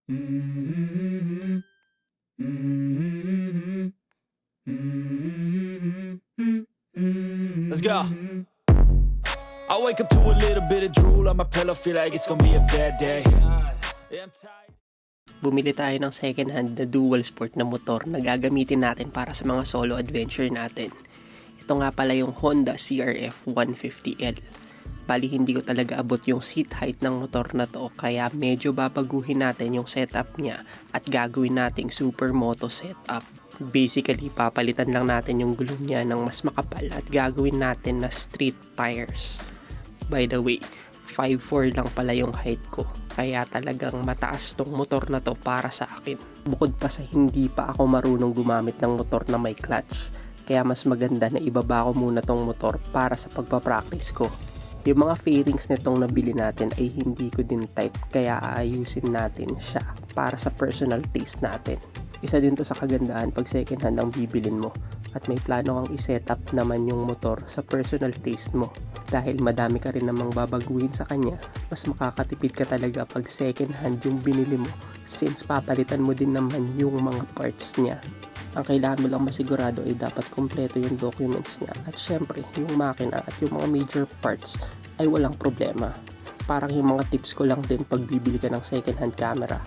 Let's go. I wake up to a little bit of drool on my pillow, feel like it's gonna be a bad day. Yeah, I'm tired. Bumili tayo ng second hand na dual sport na motor na gagamitin natin para sa mga solo adventure natin. Ito nga pala yung Honda CRF 150L. Bali hindi ko talaga abot yung seat height ng motor na to, kaya medyo babaguhin natin yung setup niya at gagawin nating supermoto setup. Basically papalitan lang natin yung gulong niya ng mas makapal at gagawin natin na street tires. By the way, 5'4" lang pala yung height ko, kaya talagang mataas tong motor na to para sa akin. Bukod pa sa hindi pa ako marunong gumamit ng motor na may clutch, kaya mas maganda na ibaba ko muna tong motor para sa pagpapractice ko. Yung mga fairings nitong nabili natin ay hindi ko din type, kaya aayusin natin siya para sa personal taste natin. Isa din to sa kagandahan pag second hand ang bibilin mo at may plano kang iset up naman yung motor sa personal taste mo. Dahil madami ka rin namang babaguhin sa kanya, mas makakatipid ka talaga pag second hand yung binili mo since papalitan mo din naman yung mga parts niya. Ang kailangan mo lang masigurado ay dapat kompleto yung documents niya at syempre yung makina at yung mga major parts ay walang problema. Parang yung mga tips ko lang din pag bibili ka ng second hand camera.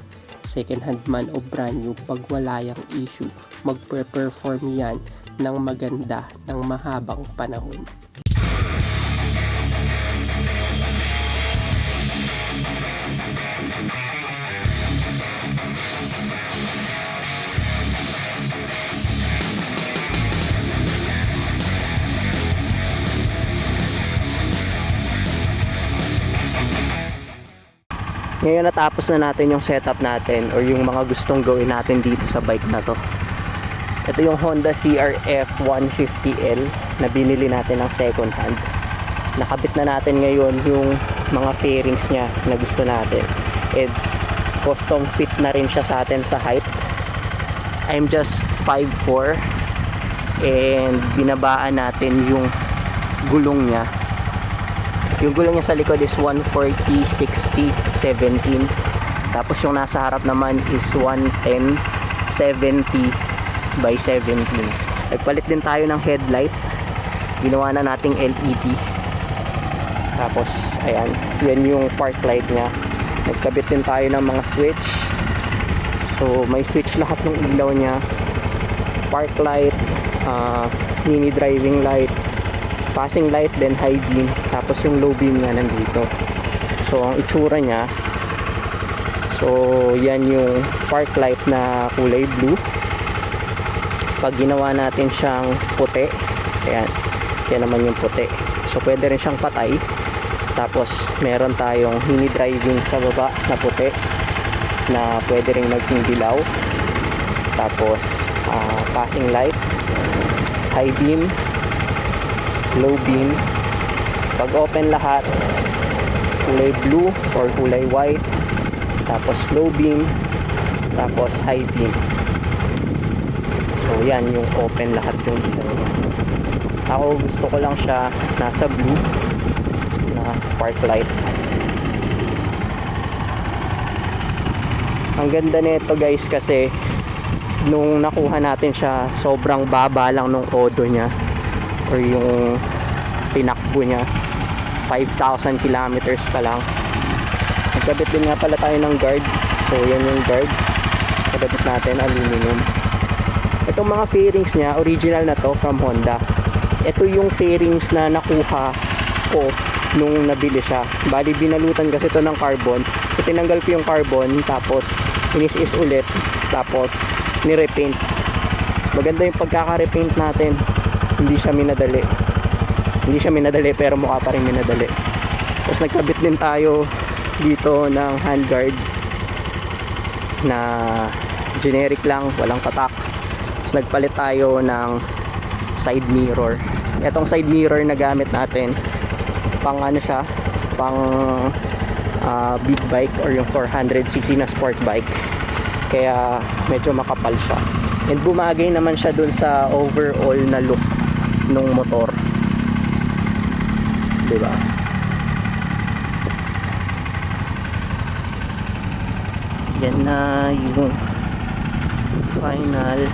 Second hand man o brand new, pag wala yung issue, magpe-perform yan ng maganda ng mahabang panahon. Ngayon natapos na natin yung setup natin or yung mga gustong gawin natin dito sa bike na to. Ito yung Honda CRF 150L na binili natin ng second hand. Nakabit na natin ngayon yung mga fairings niya na gusto natin. And custom fit na rin siya sa atin sa height. I'm just 5'4" and binabaan natin yung gulong niya. Yung gulong niya sa likod is 140/60/17. Tapos yung nasa harap naman is 110/70/17. Nagpalit din tayo ng headlight. Ginawa na nating LED. Tapos ayan, yan yung park light niya. Nagkabit din tayo ng mga switch. So may switch lahat ng ilaw niya. Park light, mini driving light, passing light, then high beam, tapos yung low beam nga nandito. So ang itsura niya, so yan yung park light na kulay blue. Pag ginawa natin siyang puti, ayan, yan naman yung puti. So pwede rin siyang patay. Tapos meron tayong mini driving sa baba na puti na pwede rin maging dilaw. Tapos passing light, high beam, low beam. Pag open lahat, kulay blue or kulay white, tapos low beam, tapos high beam. So yan yung open lahat yung ilaw niya. Ako gusto ko lang siya nasa blue na park light. Ang ganda nito guys kasi nung nakuha natin siya, sobrang baba lang nung odo niya or yung tinakbo niya, 5,000 kilometers pa lang. Nagkabit din nga pala tayo ng guard. So yan yung guard, nagkabit natin, aluminum. Itong mga fairings niya, original na to from Honda. Ito yung fairings na nakuha ko nung nabili siya. Bali binalutan kasi ito ng carbon. So tinanggal ko yung carbon, tapos inis-is ulit, tapos ni-repaint. Maganda yung pagkaka-repaint natin. Hindi siya minadali pero mukha pa rin minadali. Tapos nagkabit din tayo dito ng handguard na generic lang, walang patak. Tapos nagpalit tayo ng side mirror. Etong side mirror na gamit natin, pang ano siya, pang big bike or yung 400cc na sport bike. Kaya medyo makapal siya. And bumagay naman siya dun sa overall na look nung motor, diba? Yan na yung final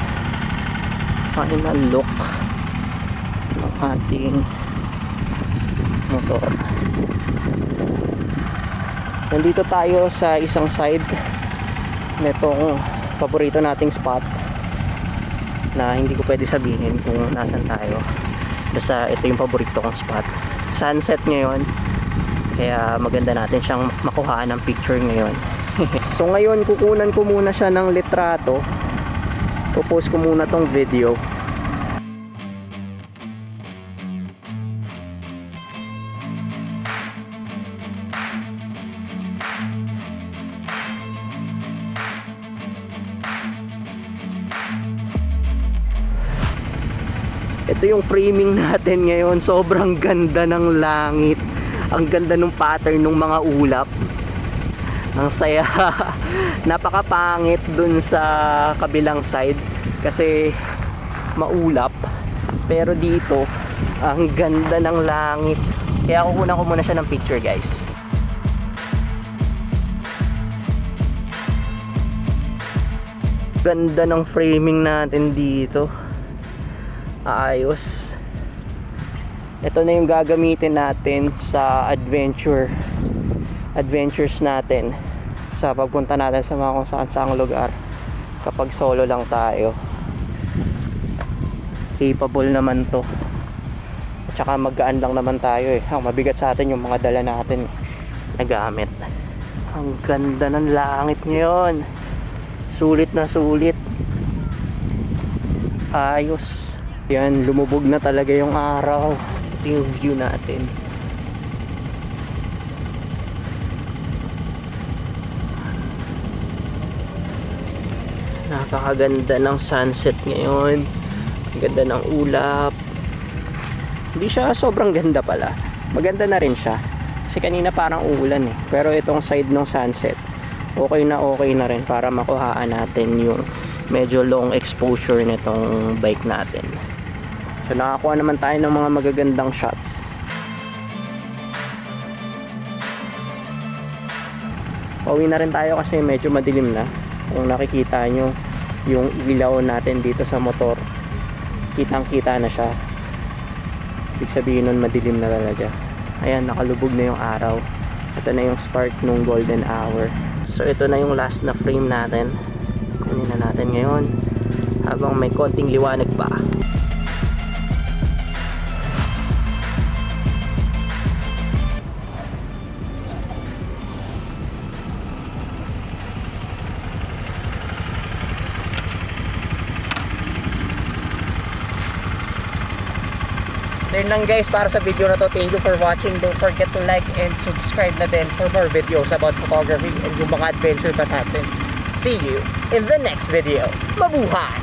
look ng ating motor. Nandito tayo sa isang side netong paborito nating spot na hindi ko pwede sabihin kung nasan tayo. Basta ito yung paborito kong spot. Sunset ngayon, kaya maganda natin siyang makuhaan ng picture ngayon. So ngayon kukunan ko muna siya ng litrato. Popost ko muna tong video. Ito yung framing natin ngayon. Sobrang ganda ng langit. Ang ganda ng pattern ng mga ulap. Ang saya. Napakapangit dun sa kabilang side kasi maulap. Pero dito, ang ganda ng langit. Kaya kukunan ko muna siya ng picture, guys. Ganda ng framing natin dito. Ayos. Ito na yung gagamitin natin sa adventures natin sa pagpunta natin sa mga kung saan saang lugar kapag solo lang tayo. Capable naman to. At saka maggaan lang naman tayo eh. Ang mabigat sa atin yung mga dala natin na gamit. Ang ganda ng langit ngayon. Sulit na sulit. Ayos. Yan, lumubog na talaga yung araw. Ito yung view natin. Napakaganda ng sunset ngayon. Ang ganda ng ulap. Hindi siya sobrang ganda pala. Maganda na rin siya. Kasi kanina parang uulan eh. Pero itong side ng sunset, okay na rin para makuhaan natin yung medyo long exposure nitong bike natin. So nakakuha naman tayo ng mga magagandang shots. Pauwi na rin tayo kasi medyo madilim na. Kung nakikita nyo yung ilaw natin dito sa motor, kitang kita na siya. Ibig sabihin nun madilim na talaga. Ayan, nakalubog na yung araw. Ito na yung start ng golden hour. So ito na yung last na frame natin. Kunin na natin ngayon habang may konting liwanag pa. Yun lang guys para sa video na to. Thank you for watching. Don't forget to like and subscribe na din for more videos about photography and yung mga adventure pa natin. See you in the next video. Mabuhay!